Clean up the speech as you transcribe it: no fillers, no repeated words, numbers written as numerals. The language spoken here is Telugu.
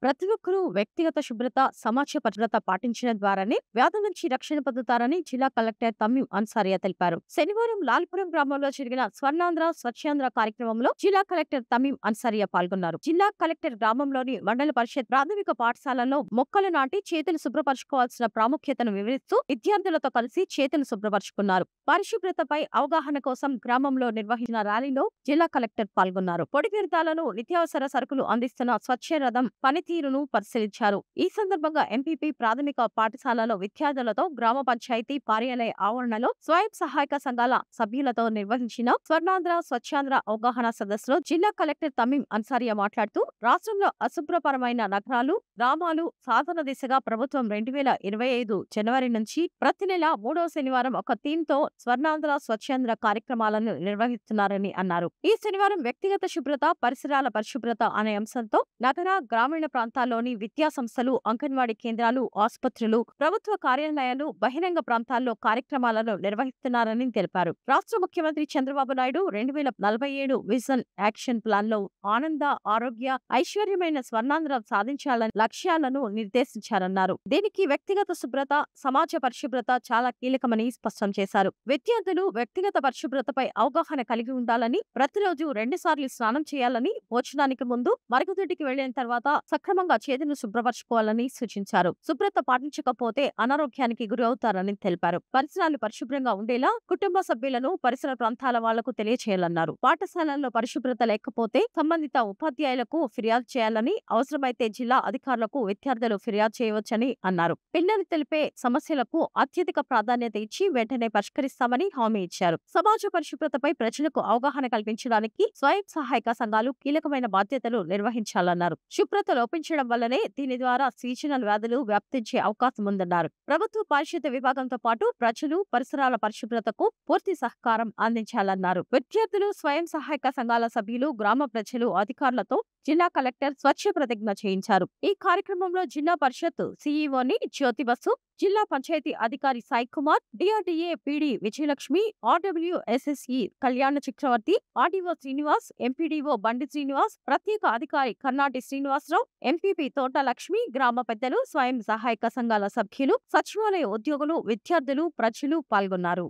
ప్రతి ఒక్కరూ వ్యక్తిగత శుభ్రత, సమాజ భద్రత పాటించడం ద్వారానే వ్యాధుల నుంచి రక్షణ పొందుతారని జిల్లా కలెక్టర్ తమీం అన్సారియా తెలిపారు. శనివారం లాల్పురం గ్రామంలో జరిగిన స్వర్ణాంధ్ర స్వచ్ఛాంధ్ర కార్యక్రమంలో జిల్లా కలెక్టర్ తమీం అన్సారియా పాల్గొన్నారు. జిల్లా కలెక్టర్ గ్రామంలోని మండల పరిషత్ ప్రాథమిక పాఠశాలలో మొక్కలు నాటి చేతులు శుభ్రపరచుకోవాల్సిన ప్రాముఖ్యతను వివరిస్తూ విద్యార్థులతో కలిసి చేతులు శుభ్రపరచుకున్నారు. పరిశుభ్రతపై అవగాహన కోసం గ్రామంలో నిర్వహించిన ర్యాలీలో జిల్లా కలెక్టర్ పాల్గొన్నారు. పొడి వ్యర్థాలను నిత్యావసర సరుకులు అందిస్తున్న స్వచ్ఛ రథం పనితీరును పరిశీలించారు. ఈ సందర్భంగా ఎంపీపీ ప్రాథమిక పాఠశాలలో విద్యార్థులతో గ్రామ పంచాయతీ కార్యాలయ ఆవరణలో స్వయం సహాయక సంఘాల సభ్యులతో నిర్వహించిన స్వర్ణాంధ్ర స్వచ్ఛాంధ్ర అవగాహన సదస్సులో జిల్లా కలెక్టర్ తమీం అన్సారియా మాట్లాడుతూ రాష్ట్రంలో అశుభ్రపరమైన నగరాలు, గ్రామాలు సాధన దిశగా ప్రభుత్వం 2025 జనవరి నుంచి ప్రతి నెల 3వ శనివారం ఒక థీమ్ తో స్వర్ణాంధ్ర స్వచ్ఛాంధ్ర కార్యక్రమాలను నిర్వహిస్తున్నారని అన్నారు. ఈ శనివారం వ్యక్తిగత శుభ్రత, పరిసరాల పరిశుభ్రత అనే అంశంతో నగర, గ్రామీణ ప్రాంతాల్లోని విద్యా సంస్థలు, అంగన్వాడీ కేంద్రాలు, ఆసుపత్రులు, ప్రభుత్వ కార్యాలయాలు, బహిరంగ ప్రాంతాల్లో కార్యక్రమాలను నిర్వహిస్తున్నారని తెలిపారు. రాష్ట్ర ముఖ్యమంత్రి Chandrababu Naidu 2047 vision action plan లో ఆనంద, ఆరోగ్య, ఐశ్వర్యమైన స్వర్ణాంధ్ర సాధించాలని లక్ష్యాలను నిర్దేశించారన్నారు. దీనికి వ్యక్తిగత శుభ్రత, సమాజ పరిశుభ్రత చాలా కీలకమని స్పష్టం చేశారు. విద్యార్థులు వ్యక్తిగత పరిశుభ్రతపై అవగాహన కలిగి ఉండాలని, ప్రతిరోజు 2 సార్లు స్నానం చేయాలని, భోజనానికి ముందు, మరుగుదొడ్డికి వెళ్లిన తర్వాత సక్రమంగా చేతులు శుభ్రపరచుకోవాలని సూచించారు. శుభ్రత పాటించకపోతే అనారోగ్యానికి గురి అవుతారని తెలిపారు. పరిసరాలు పరిశుభ్రంగా ఉండేలా కుటుంబ సభ్యులను పరిసర ప్రాంతాల వాళ్లకు తెలియచేయాలన్నారు. పాఠశాలల్లో పరిశుభ్రత లేకపోతే సంబంధిత ఉపాధ్యాయులకు ఫిర్యాదు చేయాలని, అవసరమైతే జిల్లా అధికారులకు విద్యార్థులు ఫిర్యాదు చేయవచ్చని అన్నారు. పిల్లలు తెలిపే సమస్యలకు అత్యధిక ప్రాధాన్యత ఇచ్చి వెంటనే పరిష్కరిస్తామని హామీ ఇచ్చారు. సమాజ పరిశుభ్రతపై ప్రజలకు అవగాహన కల్పించడానికి స్వయం సహాయక సంఘాలు కీలకమైన బాధ్యతలు నిర్వహించాలన్నారు. శుభ్రత లోపించడం వల్లనే దీని ద్వారా సీజనల్ వ్యాధులు వ్యాప్తించే అవకాశం ఉందన్నారు. ప్రభుత్వ పారిశుద్ధ్య విభాగంతో పాటు ప్రజలు పరిసరాల పరిశుభ్రతకు పూర్తి సహకారం అందించాలన్నారు. విద్యార్థులు, స్వయం సహాయక సంఘాల సభ్యులు, గ్రామ ప్రజలు, అధికారులతో జిల్లా కలెక్టర్ స్వచ్ఛ ప్రతిజ్ఞ చేయించారు. ఈ కార్యక్రమంలో జిల్లా పరిషత్ సీఈఓని జ్యోతి బసు, జిల్లా పంచాయతీ అధికారి సాయి కుమార్, డిఆర్డీఏ పీడీ విజయలక్ష్మి, ఆర్డబ్ల్యూఎస్ఎస్ఈ కళ్యాణ చక్రవర్తి, ఆర్డీఓ శ్రీనివాస్, ఎంపీడీఓ బండి శ్రీనివాస్, ప్రత్యేక అధికారి కర్నాటి శ్రీనివాసరావు, ఎంపీపీ తోట లక్ష్మి, గ్రామ పెద్దలు, స్వయం సహాయక సంఘాల సభ్యులు, సచివాలయ ఉద్యోగులు, విద్యార్థులు, ప్రజలు పాల్గొన్నారు.